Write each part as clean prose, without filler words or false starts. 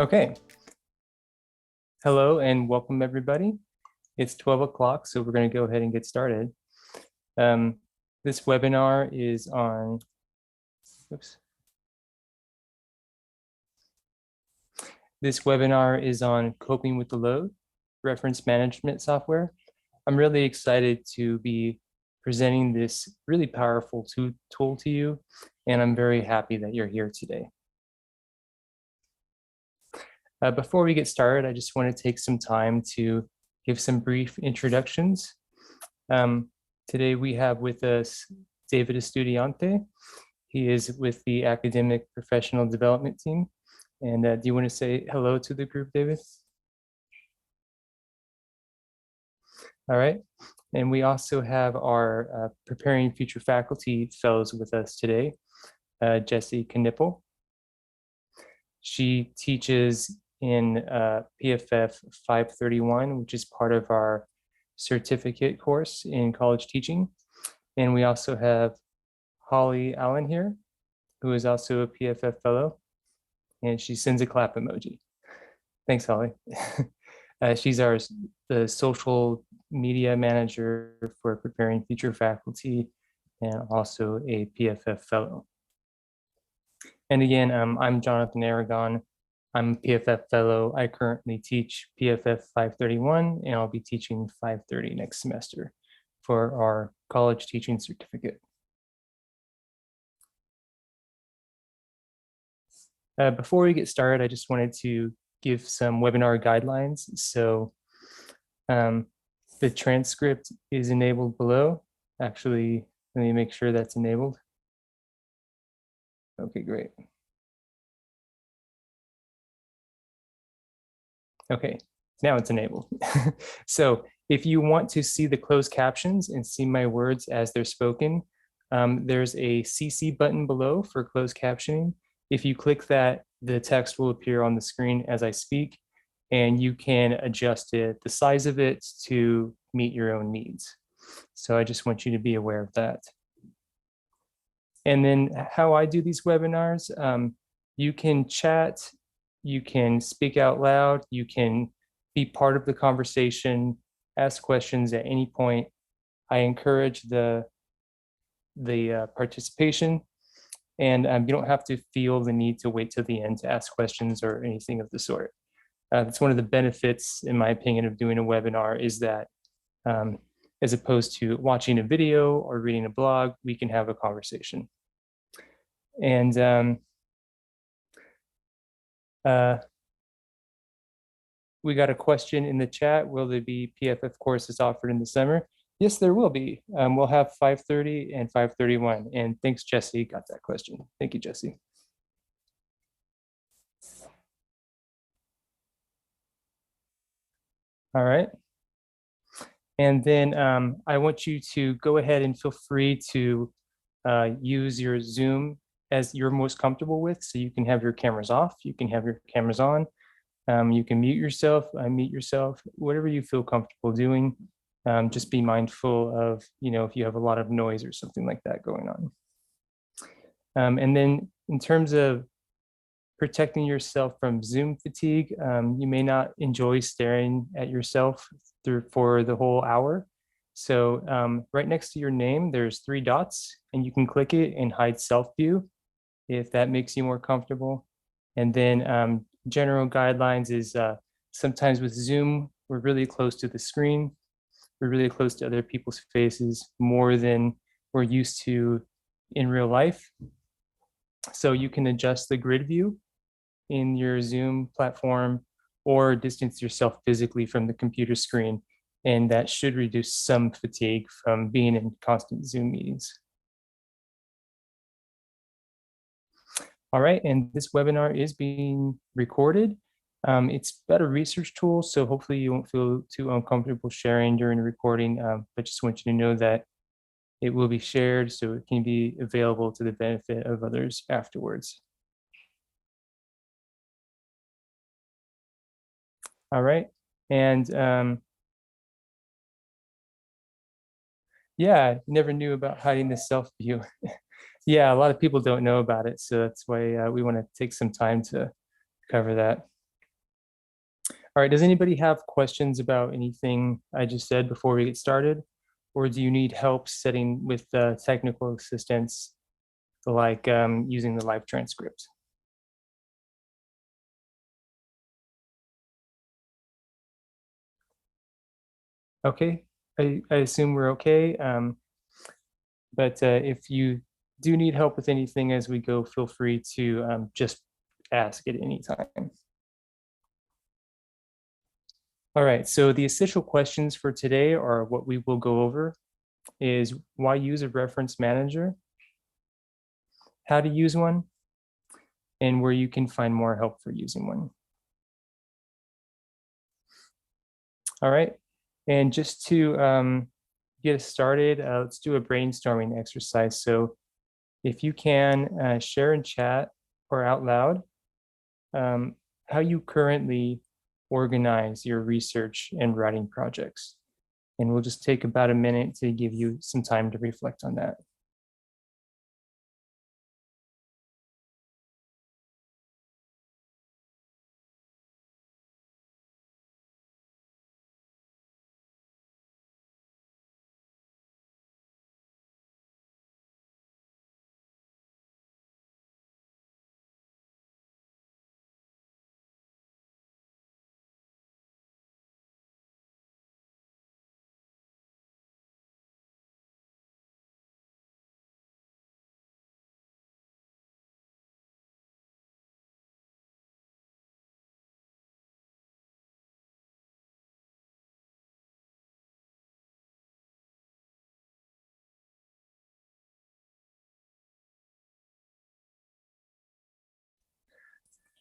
Okay. Hello and welcome everybody. It's 12 o'clock, so we're going to go ahead and get started. This webinar is on, oops. This webinar is on coping with the load, reference management software. I'm really excited to be presenting this really powerful tool to you, and I'm very happy that you're here today. Before we get started, I just want to take some time to give some brief introductions. Today we have with us David Estudiante. He is with the Academic Professional Development Team. And do you want to say hello to the group, David? All right. And we also have our Preparing Future Faculty Fellows with us today, Jessie Knipple. She teaches in PFF 531, which is part of our certificate course in college teaching. And we also have Holly Allen here, who is also a PFF fellow, and she sends a clap emoji. Thanks, Holly. She's the social media manager for Preparing Future Faculty and also a PFF fellow. And again, I'm Jonathan Aragon. I'm a PFF fellow. I currently teach PFF 531, and I'll be teaching 530 next semester for our college teaching certificate. Before we get started, I just wanted to give some webinar guidelines. So the transcript is enabled below. Actually, let me make sure that's enabled. Okay, great. Okay, now it's enabled. So if you want to see the closed captions and see my words as they're spoken, there's a CC button below for closed captioning. If you click that, the text will appear on the screen as I speak, and you can adjust it, the size of it, to meet your own needs. So I just want you to be aware of that. And then how I do these webinars, you can chat, you can speak out loud, you can be part of the conversation, ask questions at any point. I encourage the participation, and you don't have to feel the need to wait till the end to ask questions or anything of the sort. That's one of the benefits, in my opinion, of doing a webinar, is that as opposed to watching a video or reading a blog, we can have a conversation. And we got a question in the chat. Will there be PFF courses offered in the summer? Yes, there will be. We'll have 530 and 531. And thanks, Jessie, got that question. Thank you, Jessie. All right. And then I want you to go ahead and feel free to use your Zoom as you're most comfortable with. So you can have your cameras off, you can have your cameras on, you can mute yourself, unmute yourself, whatever you feel comfortable doing. Just be mindful of, if you have a lot of noise or something like that going on. And then in terms of protecting yourself from Zoom fatigue, you may not enjoy staring at yourself for the whole hour. So right next to your name, there's 3 dots, and you can click it and hide self view if that makes you more comfortable. And then general guidelines is sometimes with Zoom, we're really close to the screen. We're really close to other people's faces more than we're used to in real life. So you can adjust the grid view in your Zoom platform or distance yourself physically from the computer screen. And that should reduce some fatigue from being in constant Zoom meetings. All right, and this webinar is being recorded. It's about a research tool, so hopefully you won't feel too uncomfortable sharing during the recording, but just want you to know that it will be shared so it can be available to the benefit of others afterwards. All right, and yeah, never knew about hiding the self view. Yeah, a lot of people don't know about it, so that's why we want to take some time to cover that. All right, does anybody have questions about anything I just said before we get started? Or do you need help setting with technical assistance, like using the live transcript? Okay, I assume we're okay. But if you do need help with anything as we go, feel free to just ask at any time. All right, so the essential questions for today are what we will go over is why use a reference manager, how to use one, and where you can find more help for using one. All right, and just to get us started, let's do a brainstorming exercise. So if you can share in chat or out loud how you currently organize your research and writing projects. And we'll just take about a minute to give you some time to reflect on that.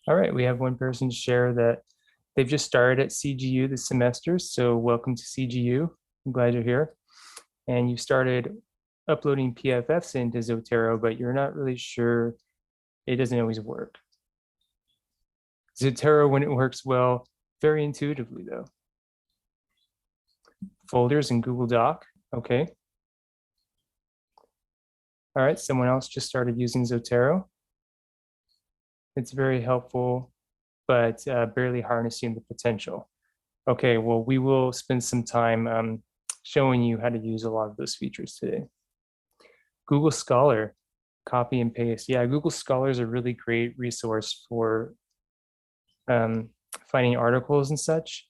All right, we have one person share that they've just started at CGU this semester. So welcome to CGU. I'm glad you're here. And you started uploading PFFs into Zotero, but you're not really sure, it doesn't always work. Zotero, when it works well, very intuitively though. Folders in Google Doc, okay. All right, someone else just started using Zotero. It's very helpful, but barely harnessing the potential. Okay, well, we will spend some time showing you how to use a lot of those features today. Google Scholar, copy and paste. Yeah, Google Scholar is a really great resource for finding articles and such.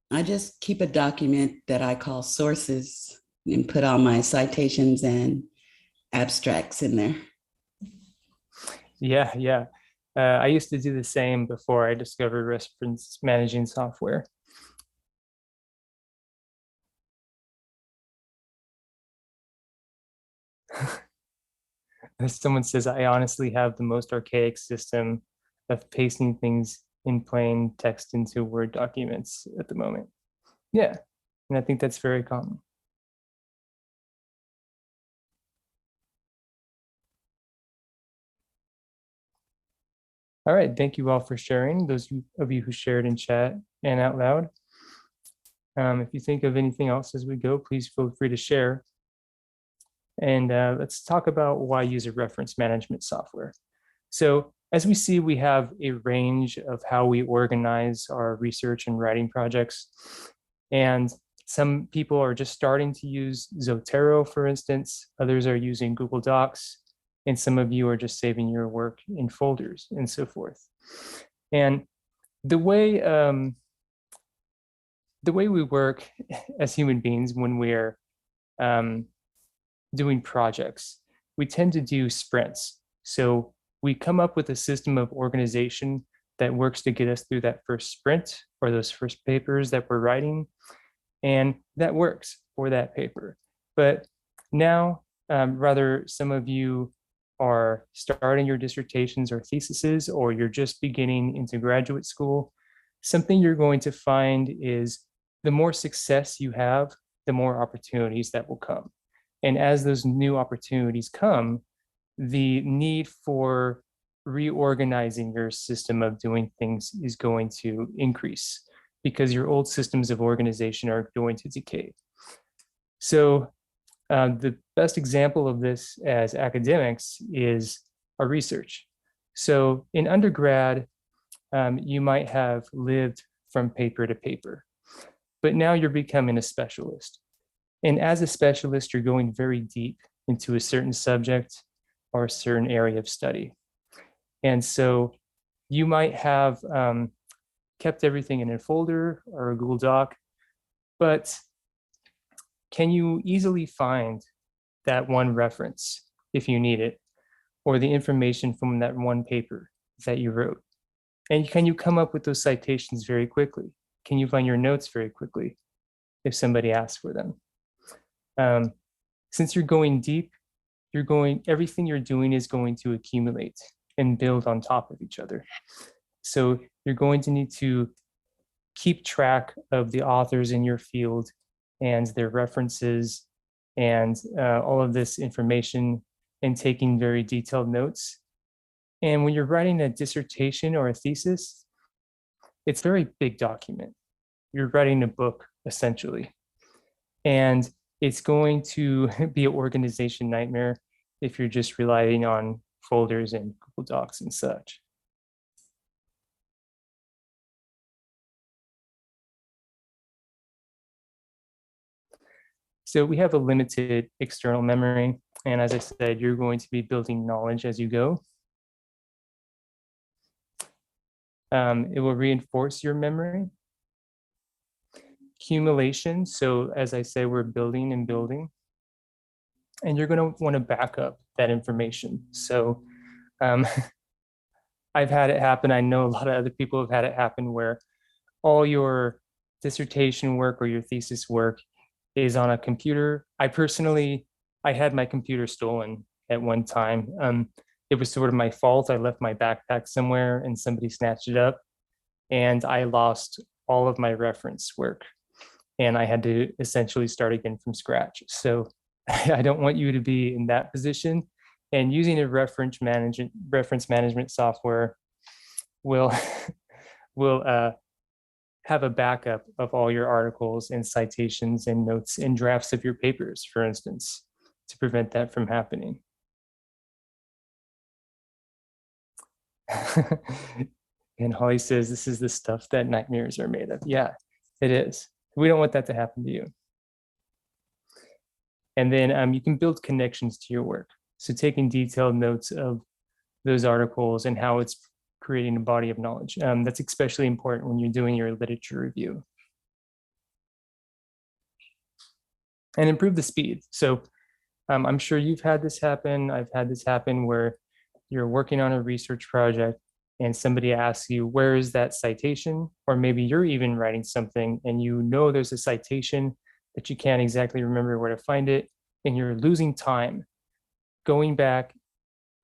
I just keep a document that I call sources and put all my citations and abstracts in there. Yeah, yeah. I used to do the same before I discovered reference managing software. Someone says, I honestly have the most archaic system of pasting things in plain text into Word documents at the moment. Yeah, and I think that's very common. All right, thank you all for sharing, those of you who shared in chat and out loud. If you think of anything else as we go, please feel free to share. And let's talk about why use a reference management software. So as we see, we have a range of how we organize our research and writing projects. And some people are just starting to use Zotero, for instance. Others are using Google Docs. And some of you are just saving your work in folders and so forth. And the way we work as human beings when we're doing projects, we tend to do sprints. So we come up with a system of organization that works to get us through that first sprint or those first papers that we're writing. And that works for that paper. But now, rather, some of you are starting your dissertations or theses, or you're just beginning into graduate school, something you're going to find is the more success you have, the more opportunities that will come. And as those new opportunities come, the need for reorganizing your system of doing things is going to increase because your old systems of organization are going to decay. So the best example of this as academics is our research. So in undergrad, you might have lived from paper to paper, but now you're becoming a specialist. And as a specialist, you're going very deep into a certain subject or a certain area of study. And so you might have kept everything in a folder or a Google Doc, but can you easily find that one reference if you need it, or the information from that one paper that you wrote? And can you come up with those citations very quickly? Can you find your notes very quickly if somebody asks for them? Since you're going deep, everything you're doing is going to accumulate and build on top of each other. So you're going to need to keep track of the authors in your field and their references and all of this information, and taking very detailed notes. And when you're writing a dissertation or a thesis, it's a very big document. You're writing a book, essentially. And it's going to be an organization nightmare if you're just relying on folders and Google Docs and such. So we have a limited external memory. And as I said, you're going to be building knowledge as you go. It will reinforce your memory. Accumulation. So as I say, we're building and building. And you're going to want to back up that information. So I've had it happen. I know a lot of other people have had it happen where all your dissertation work or your thesis work is on a computer. I had my computer stolen at one time. It was sort of my fault. I left my backpack somewhere and somebody snatched it up, and I lost all of my reference work. And I had to essentially start again from scratch. So I don't want you to be in that position. And using a reference management software will have a backup of all your articles and citations and notes and drafts of your papers, for instance, to prevent that from happening. And Holly says, this is the stuff that nightmares are made of. Yeah, it is. We don't want that to happen to you. And then you can build connections to your work. So taking detailed notes of those articles and how it's creating a body of knowledge. That's especially important when you're doing your literature review. And improve the speed. So I'm sure you've had this happen. I've had this happen where you're working on a research project and somebody asks you, where is that citation? Or maybe you're even writing something and you know there's a citation, but you can't exactly remember where to find it, and you're losing time going back,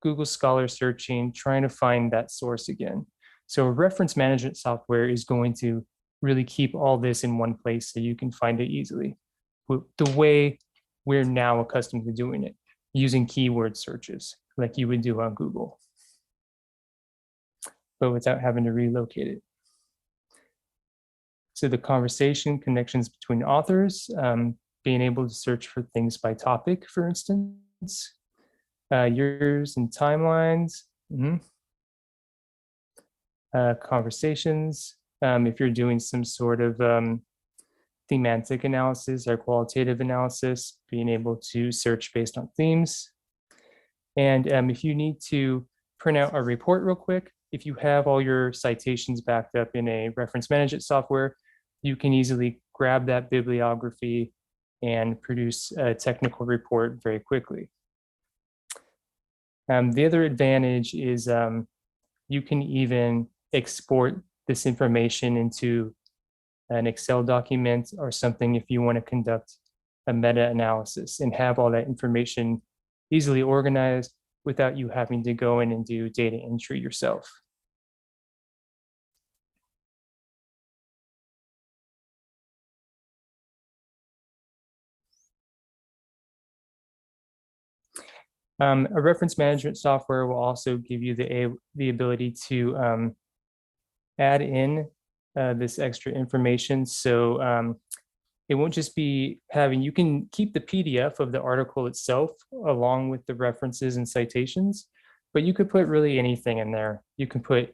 Google Scholar searching, trying to find that source again. So a reference management software is going to really keep all this in one place so you can find it easily. The way we're now accustomed to doing it, using keyword searches like you would do on Google, but without having to relocate it. So the conversation connections between authors, being able to search for things by topic, for instance, years and timelines, conversations. If you're doing some sort of thematic analysis or qualitative analysis, being able to search based on themes. And if you need to print out a report real quick, if you have all your citations backed up in a reference management software, you can easily grab that bibliography and produce a technical report very quickly. The other advantage is you can even export this information into an Excel document or something if you want to conduct a meta-analysis and have all that information easily organized without you having to go in and do data entry yourself. A reference management software will also give you the ability to add in this extra information. So it won't just be having, you can keep the PDF of the article itself along with the references and citations, but you could put really anything in there. You can put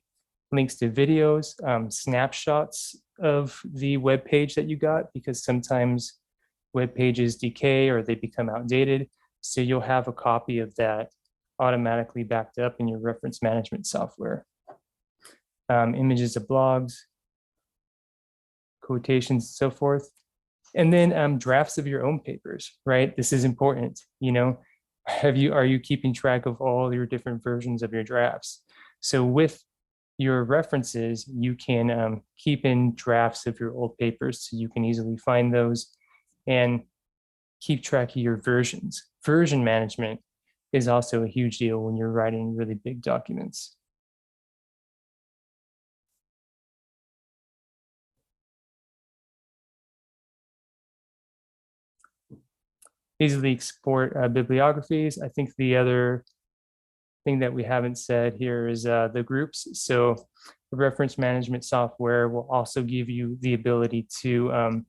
links to videos, snapshots of the web page that you got, because sometimes web pages decay or they become outdated. So you'll have a copy of that automatically backed up in your reference management software. Images of blogs, quotations, and so forth. And then drafts of your own papers, right? This is important. Are you keeping track of all your different versions of your drafts? So with your references, you can keep in drafts of your old papers so you can easily find those and keep track of your versions. Version management is also a huge deal when you're writing really big documents. Easily export bibliographies. I think the other thing that we haven't said here is the groups. So the reference management software will also give you the ability to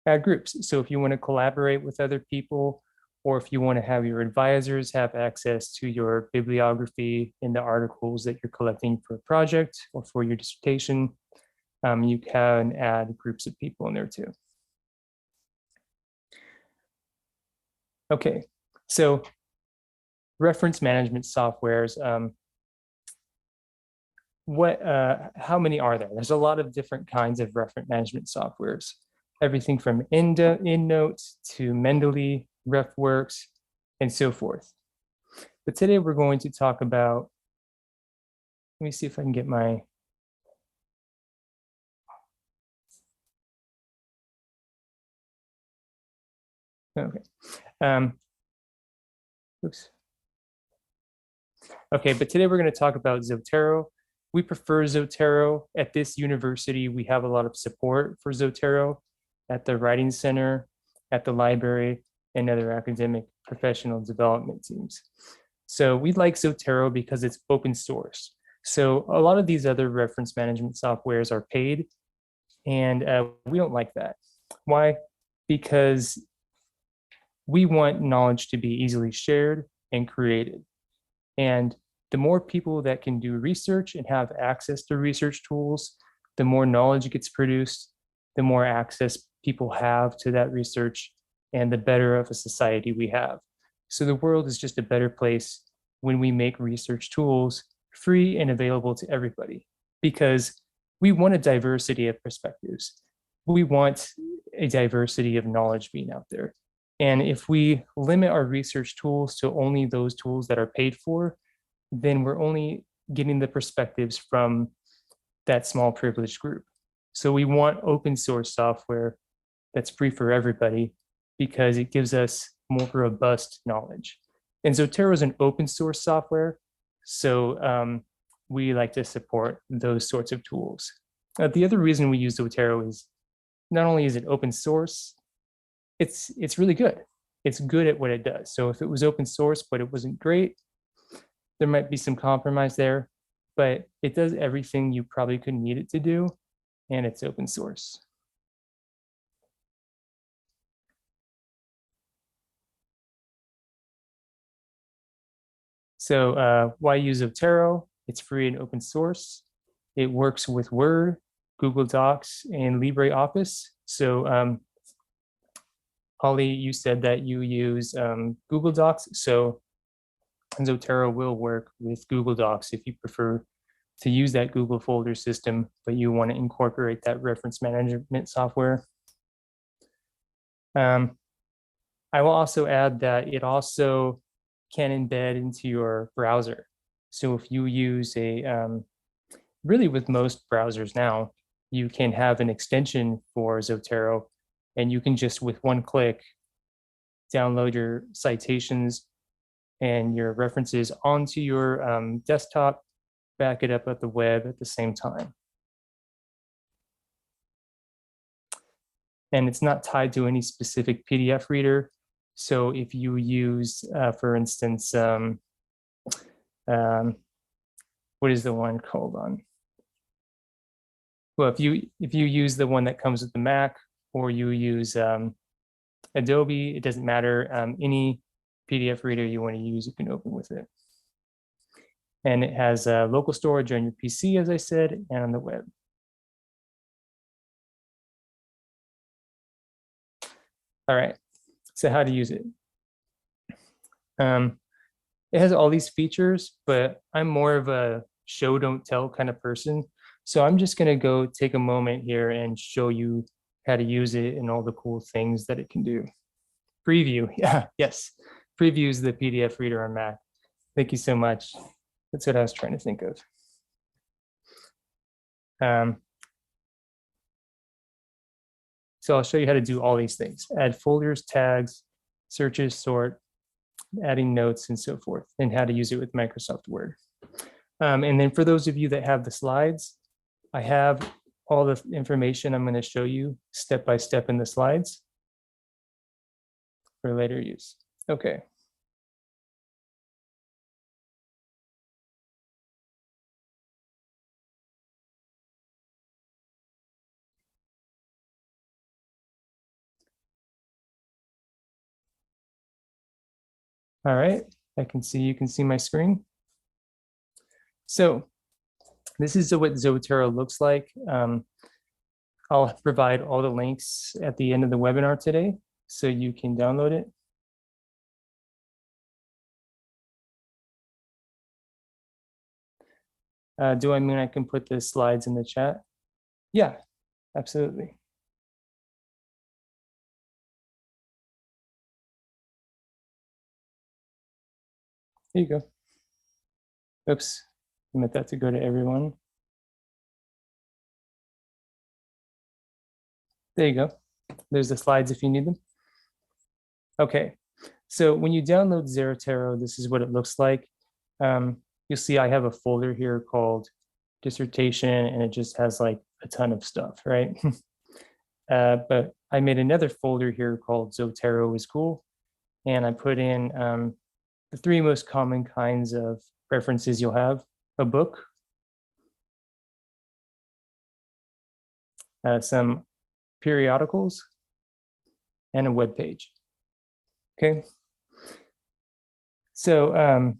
add groups. So if you want to collaborate with other people, or if you want to have your advisors have access to your bibliography in the articles that you're collecting for a project or for your dissertation, you can add groups of people in there too. Okay, so reference management softwares, how many are there? There's a lot of different kinds of reference management softwares, everything from EndNote to Mendeley, RefWorks, and so forth. But today we're going to talk about, let me see if I can get my, okay. Oops. Okay, but today we're going to talk about Zotero. We prefer Zotero. At this university, we have a lot of support for Zotero at the Writing Center, at the library, and other academic professional development teams. So we like Zotero because it's open source. So a lot of these other reference management softwares are paid, and we don't like that. Why? Because we want knowledge to be easily shared and created. And the more people that can do research and have access to research tools, the more knowledge gets produced, the more access people have to that research, and the better of a society we have. So the world is just a better place when we make research tools free and available to everybody, because we want a diversity of perspectives. We want a diversity of knowledge being out there. And if we limit our research tools to only those tools that are paid for, then we're only getting the perspectives from that small privileged group. So we want open source software that's free for everybody because it gives us more robust knowledge. And Zotero is an open source software, so we like to support those sorts of tools. The other reason we use Zotero is not only is it open source, it's really good. It's good at what it does. So if it was open source, but it wasn't great, there might be some compromise there, but it does everything you probably could need it to do, and it's open source. So why use Zotero? It's free and open source. It works with Word, Google Docs, and LibreOffice. So Holly, you said that you use Google Docs. So Zotero will work with Google Docs if you prefer to use that Google folder system, but you want to incorporate that reference management software. I will also add that it also can embed into your browser. So if you use really with most browsers now, you can have an extension for Zotero, and you can just with one click download your citations and your references onto your desktop, back it up at the web at the same time. And it's not tied to any specific PDF reader. So if you use, for instance, what is the one called on? Well, if you use the one that comes with the Mac, or you use Adobe, it doesn't matter. Any PDF reader you want to use, you can open with it. And it has local storage on your PC, as I said, and on the web. All right, so how to use it. It has all these features, but I'm more of a show don't tell kind of person. So I'm just gonna go take a moment here and show you how to use it and all the cool things that it can do. Preview, yeah, yes. Preview is the PDF reader on Mac. Thank you so much. That's what I was trying to think of. So I'll show you how to do all these things. Add folders, tags, searches, sort, adding notes, and so forth, and how to use it with Microsoft Word. And then for those of you that have the slides, I have all the information I'm going to show you step by step in the slides for later use. Okay. All right, I can see, you can see my screen. So this is what Zotero looks like. I'll provide all the links at the end of the webinar today, so you can download it. Do I mean I can put the slides in the chat? Yeah, absolutely. Here you go. Oops, I meant that to go to everyone. There you go. There's the slides if you need them. Okay, so when you download Zotero, this is what it looks like. You'll see I have a folder here called dissertation, and it just has like a ton of stuff, right? But I made another folder here called Zotero is cool, and I put in the three most common kinds of references you'll have: a book, some periodicals, and a web page. Okay. So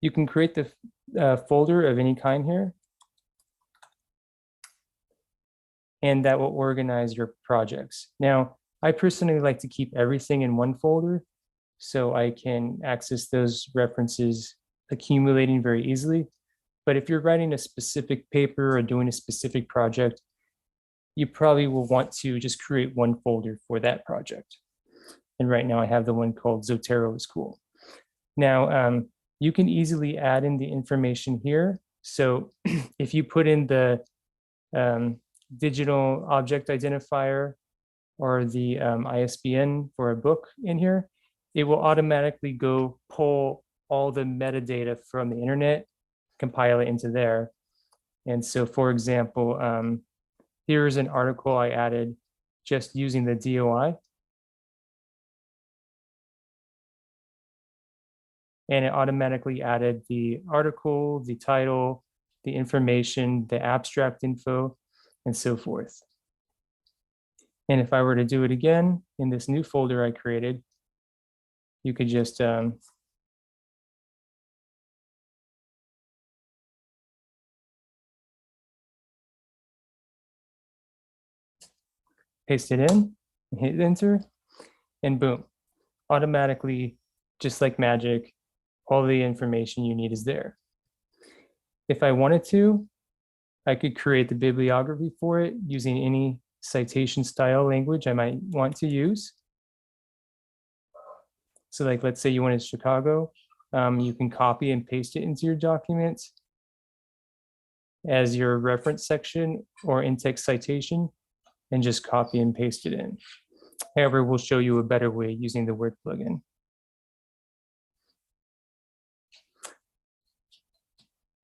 you can create the folder of any kind here, and that will organize your projects. Now, I personally like to keep everything in one folder so I can access those references accumulating very easily. But if you're writing a specific paper or doing a specific project, you probably will want to just create one folder for that project. And right now I have the one called Zotero is cool. Now, you can easily add in the information here. So if you put in the digital object identifier or the ISBN for a book in here, it will automatically go pull all the metadata from the internet, compile it into there. And so, for example, here's an article I added just using the DOI. And it automatically added the article, the title, the information, the abstract info, and so forth. And if I were to do it again in this new folder I created, you could just paste it in, hit enter, and boom, automatically, just like magic, all the information you need is there. If I wanted to, I could create the bibliography for it using any citation style language I might want to use. So like, let's say you wanted Chicago, you can copy and paste it into your document as your reference section or in-text citation, and just copy and paste it in. However, we'll show you a better way using the Word plugin.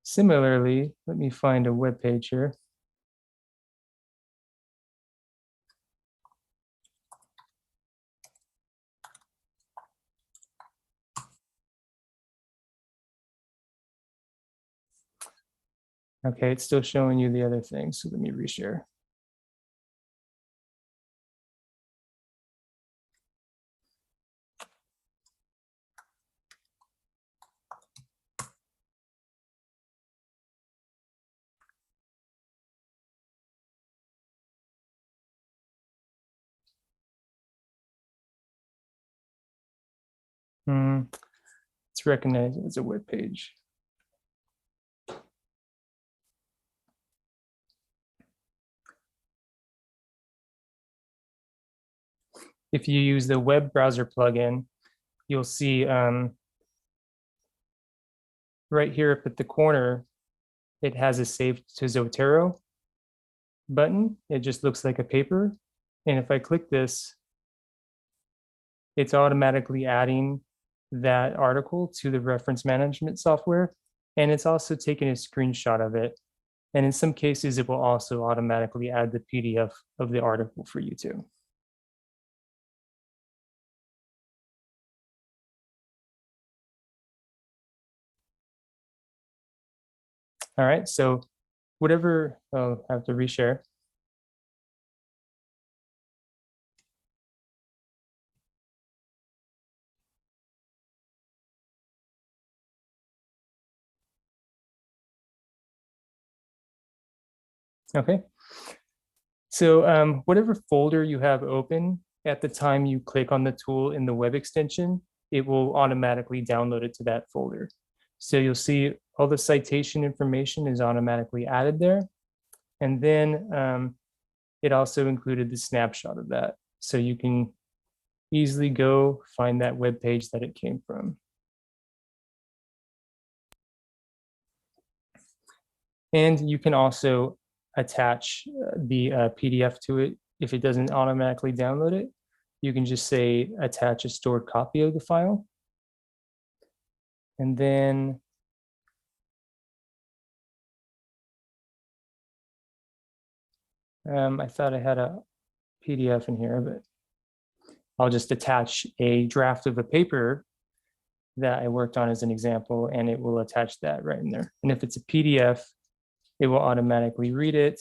Similarly, let me find a web page here. Okay, it's still showing you the other thing, so let me reshare. It's recognized as a web page. If you use the web browser plugin, you'll see right here up at the corner, it has a save to Zotero button. It just looks like a paper. And if I click this, it's automatically adding that article to the reference management software. And it's also taking a screenshot of it. And in some cases, it will also automatically add the PDF of the article for you too. All right, so whatever, oh, I have to reshare. Okay. So whatever folder you have open at the time you click on the tool in the web extension, it will automatically download it to that folder. So you'll see all the citation information is automatically added there. And then it also included the snapshot of that. So you can easily go find that web page that it came from. And you can also attach the PDF to it. If it doesn't automatically download it, you can just say attach a stored copy of the file. And then I thought I had a PDF in here, but I'll just attach a draft of a paper that I worked on as an example, and it will attach that right in there. And if it's a PDF, it will automatically read it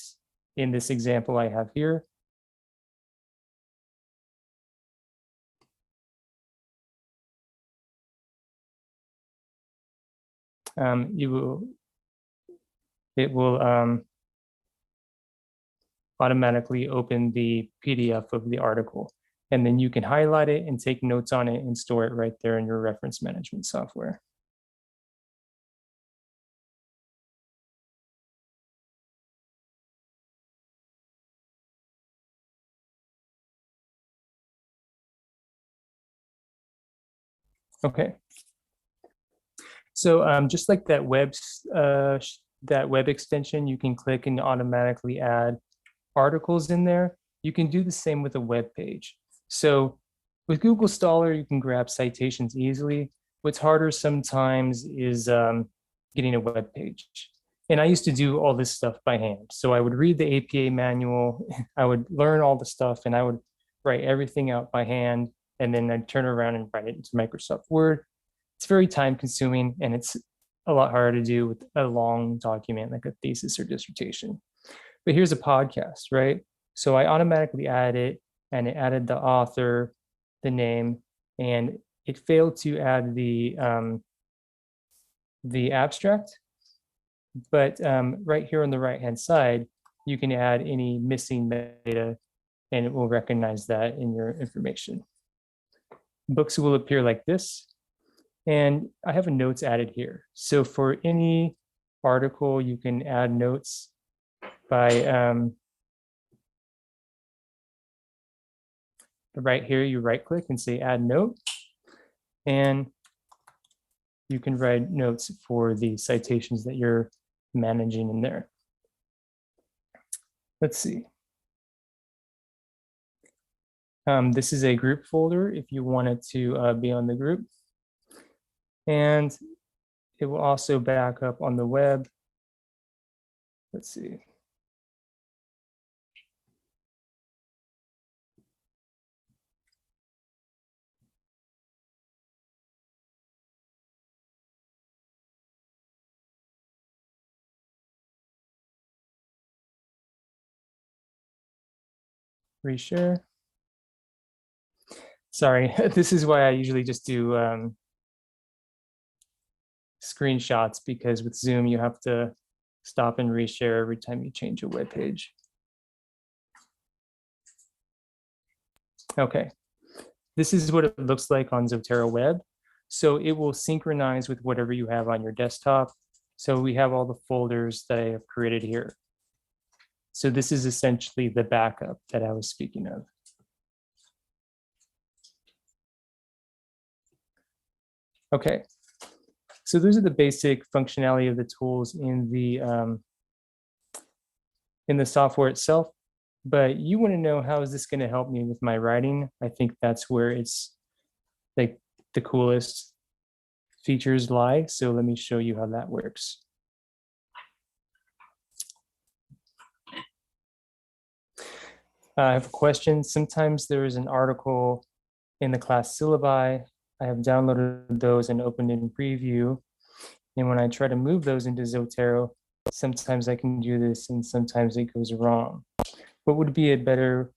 in this example I have here. It will automatically open the PDF of the article. And then you can highlight it and take notes on it and store it right there in your reference management software. Okay. So just like that web extension, you can click and automatically add articles in there. You can do the same with a web page. So with Google Scholar, you can grab citations easily. What's harder sometimes is getting a web page. And I used to do all this stuff by hand. So I would read the APA manual, I would learn all the stuff, and I would write everything out by hand. And then I'd turn around and write it into Microsoft Word. It's very time consuming, and it's a lot harder to do with a long document like a thesis or dissertation. But here's a podcast, right? So I automatically added it, and it added the author, the name, and it failed to add the abstract. But right here on the right-hand side, you can add any missing metadata, and it will recognize that in your information. Books will appear like this. And I have a notes added here. So for any article, you can add notes by right here, you right click and say add note. And you can write notes for the citations that you're managing in there. Let's see. This is a group folder if you want it to be on the group. And it will also back up on the web. Let's see. Reshare. Sorry, this is why I usually just do screenshots, because with Zoom, you have to stop and reshare every time you change a web page. Okay, this is what it looks like on Zotero Web. So it will synchronize with whatever you have on your desktop. So we have all the folders that I have created here. So this is essentially the backup that I was speaking of. Okay, so those are the basic functionality of the tools in the software itself. But you want to know, how is this going to help me with my writing? I think that's where it's like the coolest features lie. So let me show you how that works. I have a question. Sometimes there is an article in the class syllabi. I have downloaded those and opened in preview. And when I try to move those into Zotero, sometimes I can do this and sometimes it goes wrong. What would be a better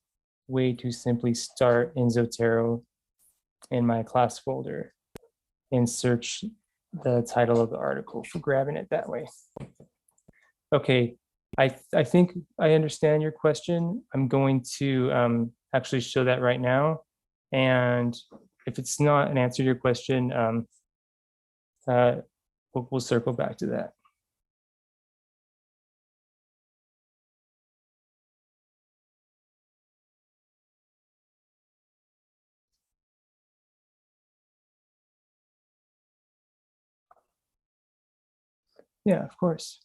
way to simply start in Zotero in my class folder and search the title of the article for grabbing it that way? Okay, I think I understand your question. I'm going to actually show that right now. And if it's not an answer to your question, we'll circle back to that. Yeah, of course.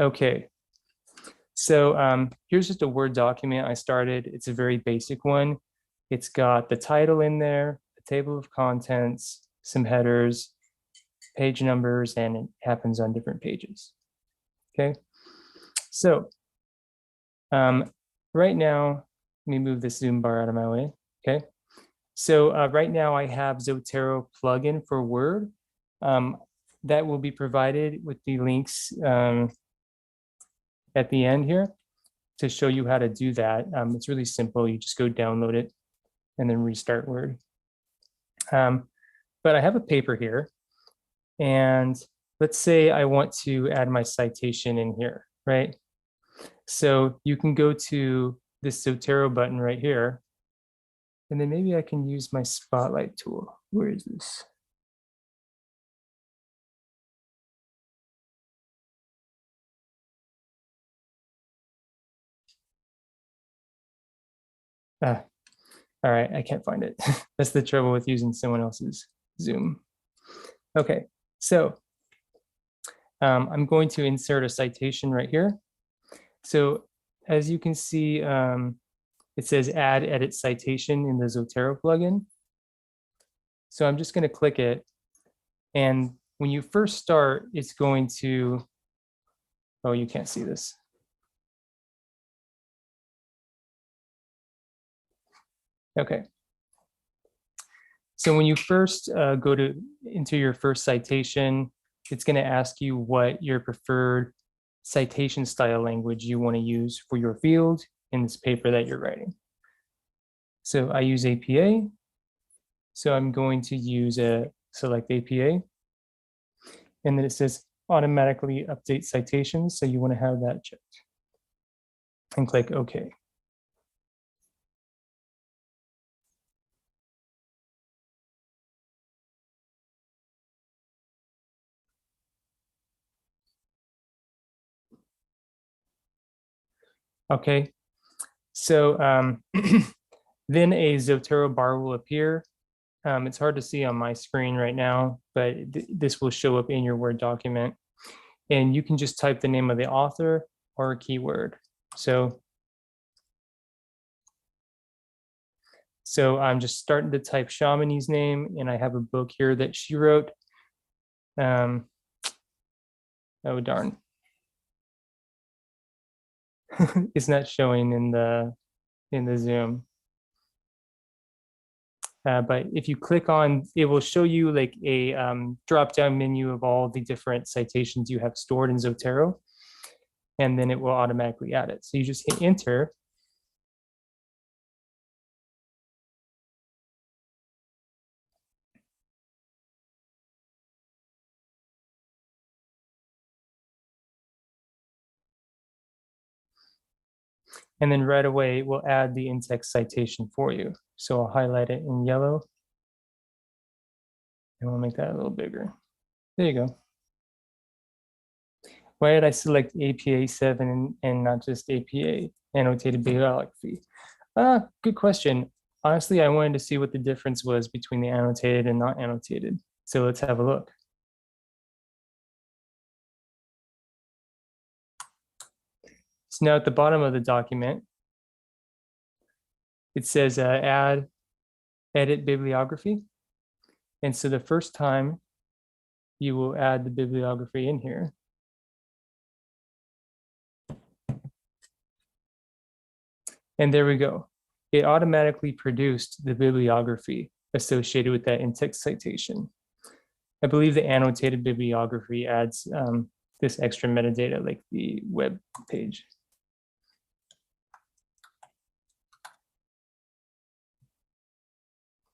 Okay, so here's just a Word document I started. It's a very basic one. It's got the title in there, a table of contents, some headers, page numbers, and it happens on different pages. Okay, so right now, let me move this Zoom bar out of my way. Okay, so right now I have Zotero plugin for Word. That will be provided with the links at the end here to show you how to do that. It's really simple. You just go download it and then restart Word. But I have a paper here, and let's say I want to add my citation in here, right? So you can go to this Zotero button right here, and then maybe I can use my spotlight tool. Where is this? Ah, all right, I can't find it. That's the trouble with using someone else's Zoom. Okay, so I'm going to insert a citation right here. So as you can see, it says add edit citation in the Zotero plugin. So I'm just going to click it. And when you first start, it's going to, oh, you can't see this. Okay. So when you first go into your first citation, it's going to ask you what your preferred citation style language you want to use for your field in this paper that you're writing. So I use APA. So I'm going to use a select APA. And then it says automatically update citations. So you want to have that checked. And click OK. Okay. So then a Zotero bar will appear. It's hard to see on my screen right now, but this will show up in your Word document. And you can just type the name of the author or a keyword. So I'm just starting to type Shamini's name, and I have a book here that she wrote. Oh, darn. It's not showing in the Zoom. But if you click on, it will show you like a drop-down menu of all the different citations you have stored in Zotero, and then it will automatically add it. So you just hit enter. And then right away, we'll add the in-text citation for you. So I'll highlight it in yellow. And we'll make that a little bigger. There you go. Why did I select APA 7 and not just APA, annotated bibliography? Good question. Honestly, I wanted to see what the difference was between the annotated and not annotated. So let's have a look. So now at the bottom of the document, it says add, edit bibliography. And so the first time you will add the bibliography in here. And there we go. It automatically produced the bibliography associated with that in-text citation. I believe the annotated bibliography adds this extra metadata like the web page.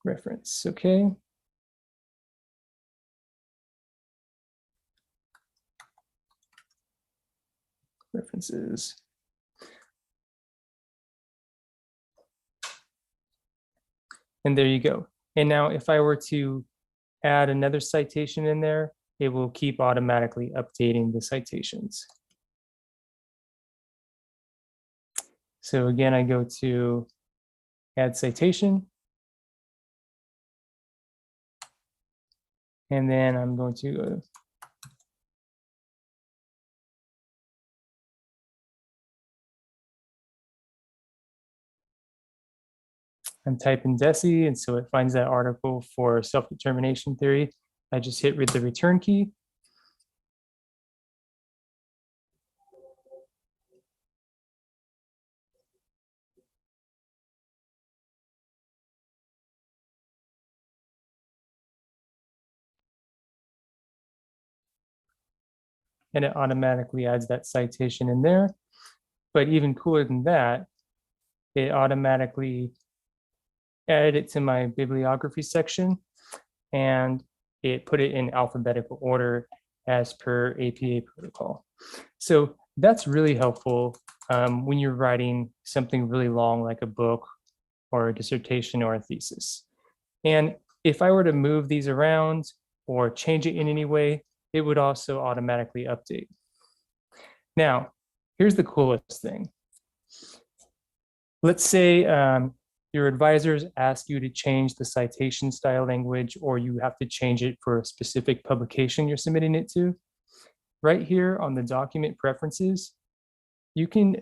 Reference, okay. References. And there you go. And now if I were to add another citation in there, it will keep automatically updating the citations. So again, I go to add citation. And then I'm going to go I'm typing DESI, and so it finds that article for self-determination theory. I just hit the return key. And it automatically adds that citation in there. But even cooler than that, it automatically added it to my bibliography section, and it put it in alphabetical order as per APA protocol. So that's really helpful when you're writing something really long like a book or a dissertation or a thesis. And if I were to move these around or change it in any way, it would also automatically update. Now, here's the coolest thing. Let's say your advisors ask you to change the citation style language, or you have to change it for a specific publication you're submitting it to. Right here on the document preferences, you can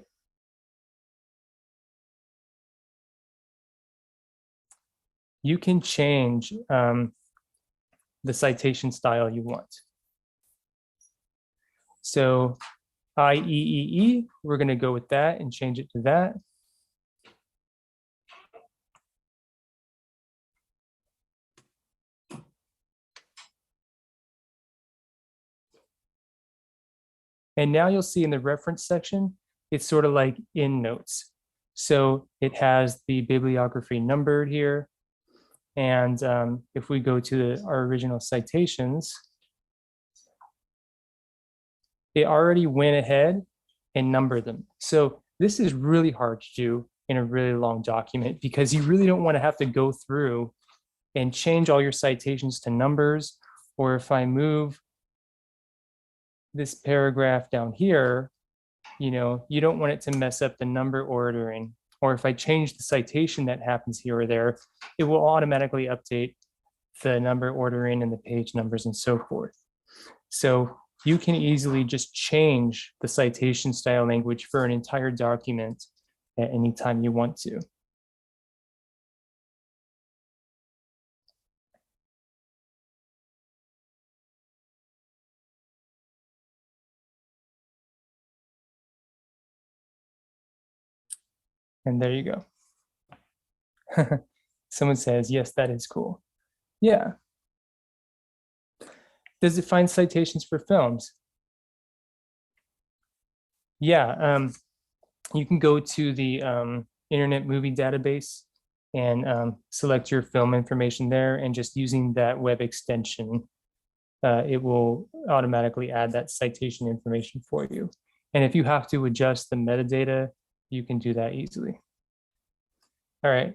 change the citation style you want. So IEEE, we're going to go with that and change it to that. And now you'll see in the reference section, it's sort of like in notes. So it has the bibliography numbered here. And if we go to our original citations, it already went ahead and numbered them. So this is really hard to do in a really long document because you really don't want to have to go through and change all your citations to numbers. Or if I move this paragraph down here, you don't want it to mess up the number ordering. Or if I change the citation that happens here or there, it will automatically update the number ordering and the page numbers and so forth. So you can easily just change the citation style language for an entire document at any time you want to. And there you go. Someone says, yes, that is cool. Yeah. Does it find citations for films? Yeah, you can go to the Internet Movie Database and select your film information there, and just using that web extension, it will automatically add that citation information for you. And if you have to adjust the metadata you can do that easily. All right,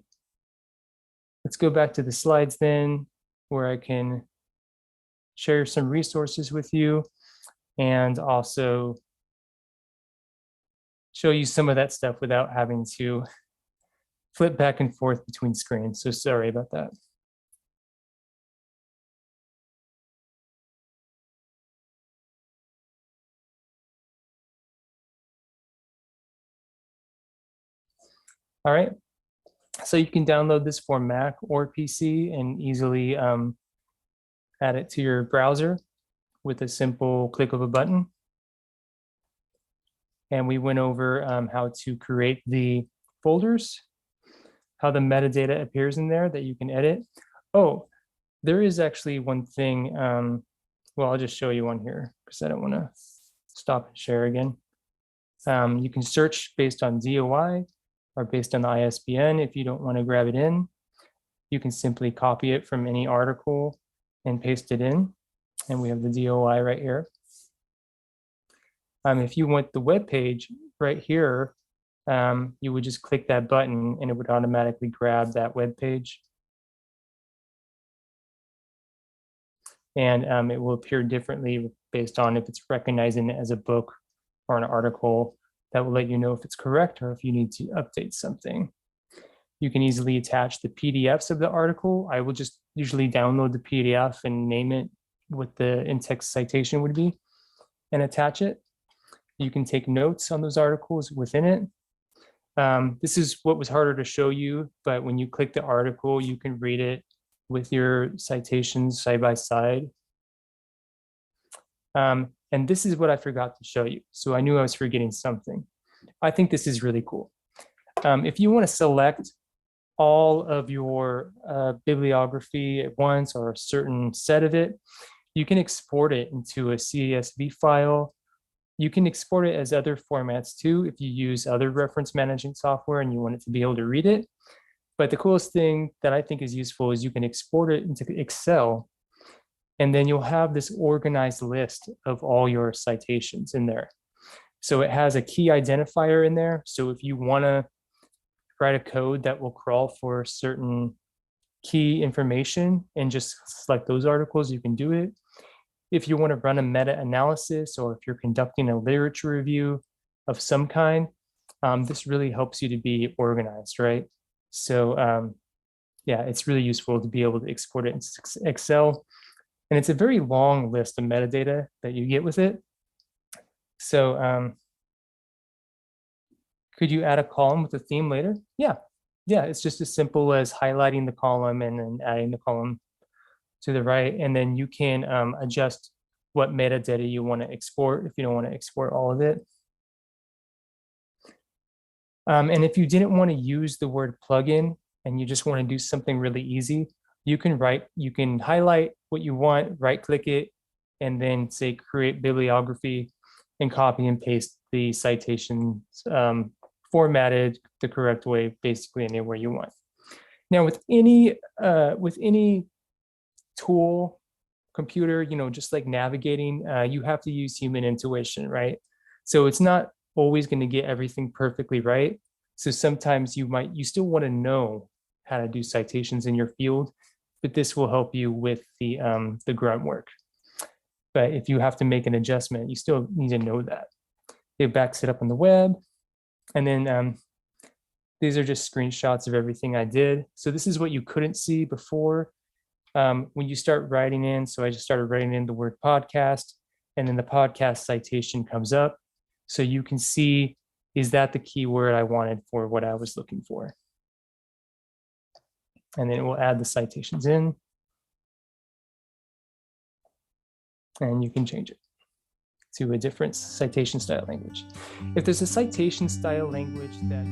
let's go back to the slides then, where I can share some resources with you and also show you some of that stuff without having to flip back and forth between screens. So sorry about that. All right, so you can download this for Mac or PC and easily add it to your browser with a simple click of a button. And we went over how to create the folders, how the metadata appears in there that you can edit. Oh, there is actually one thing. Well, I'll just show you one here because I don't want to stop and share again. You can search based on DOI or based on the ISBN if you don't want to grab it in. You can simply copy it from any article and paste it in. And we have the DOI right here. If you want the web page right here, you would just click that button and it would automatically grab that web page. And it will appear differently based on if it's recognizing it as a book or an article. That will let you know if it's correct or if you need to update something. You can easily attach the PDFs of the article. I will just usually download the PDF and name it what the in-text citation would be and attach it. You can take notes on those articles within it. This is what was harder to show you, but when you click the article, you can read it with your citations side by side. And this is what I forgot to show you. So I knew I was forgetting something. I think this is really cool. If you want to select all of your bibliography at once or a certain set of it, you can export it into a CSV file. You can export it as other formats too if you use other reference management software and you want it to be able to read it. But the coolest thing that I think is useful is you can export it into Excel, and then you'll have this organized list of all your citations in there. So it has a key identifier in there. So if you want to write a code that will crawl for certain key information and just select those articles, you can do it. If you want to run a meta-analysis or if you're conducting a literature review of some kind, this really helps you to be organized, right? So yeah, it's really useful to be able to export it into Excel. And it's a very long list of metadata that you get with it. So could you add a column with a theme later? Yeah, it's just as simple as highlighting the column and then adding the column to the right. And then you can adjust what metadata you want to export if you don't want to export all of it. And if you didn't want to use the word plugin and you just want to do something really easy, you can highlight what you want, right click it, and then say create bibliography and copy and paste the citations formatted the correct way, basically anywhere you want. Now with any tool, computer, just like navigating, you have to use human intuition, right? So it's not always going to get everything perfectly right. So sometimes you still want to know how to do citations in your field, but this will help you with the grunt work. But if you have to make an adjustment, you still need to know that. It backs it up on the web. And then these are just screenshots of everything I did. So this is what you couldn't see before. When you start writing in, so I just started writing in the word podcast, and then the podcast citation comes up. So you can see, is that the keyword I wanted for what I was looking for? And then it will add the citations in. And you can change it to a different citation style language. If there's a citation style language that